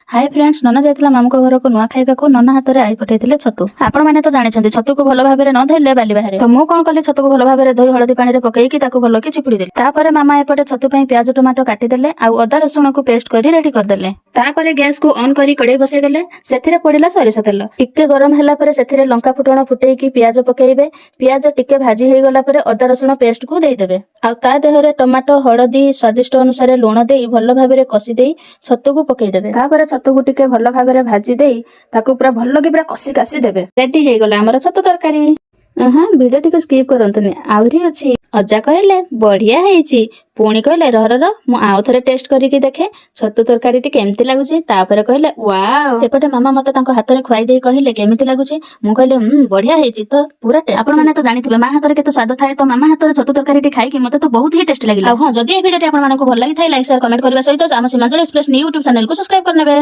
Hi friends, नना जाइतिला मामुको घरको नुआ खाइबाको नना हातरे आई पठाइतिले छतु। आपण माने तो जानिछन्ती छतुको भलो भाबेरे न धइले बाली बाहरे। तो मु कोन कली छतुको भलो भाबेरे धोई हळदी पानी रे पकेइकी ताको भलो कि चिपुडी देली। तापरे मामा एपटे छतु पई प्याज टमाटो काटी देले आ अदा रसुण को पेस्ट करी रेडी कर देले। तापरे गैस को ऑन करी कड़ाई बसाई देले। सेथिरे पडिला सरिष तेल। टिके गरम हैला परे सेथिरे लंका फुटण फुटेइकी प्याज पकेइबे। प्याज टिके भाजी हे गला परे अदा रसुण पेस्ट को देई देबे। आ ता देहरे टमाटो हळदी स्वादिष्ट अनुसार लूण देई भलो भाबेरे कसी देई छतु को पकेइ देबे। तापरे छतु को टिके भलो भाबेरे भाजी देई ताको पूरा भलो कि पूरा कसी कसी देबे। रेडी हे गला हमर छतु तरकारी। वीडियो टिके स्किप करंतुनी, आउरी अछि। अजा कहले बढ़िया हेछि, पुणी कहले रह मु आउ थरे टेस्ट करिकी देखे छतु तरकारी टी केमति लागुछि। तापरे कहले वाओ। एपटे मामा मते तांको हातरे खुआई देई कहले केमिति लागुछि। मु कहले बढ़िया हेछि तो पूरा टेस्ट। आपण माने तो जानिथिबे मा हातरे केते स्वाद थाए, तो मामा हातरे छतु तरकारी टी खाई कि मते तो बहुत ही टेस्ट लागिला। हां, जदि ए वीडियो टी आपण मानको भल लागि थाए लाइक शेयर कमेंट करबा सहित आम Seemanchal express new YouTube channel को सब्सक्राइब करनेबे।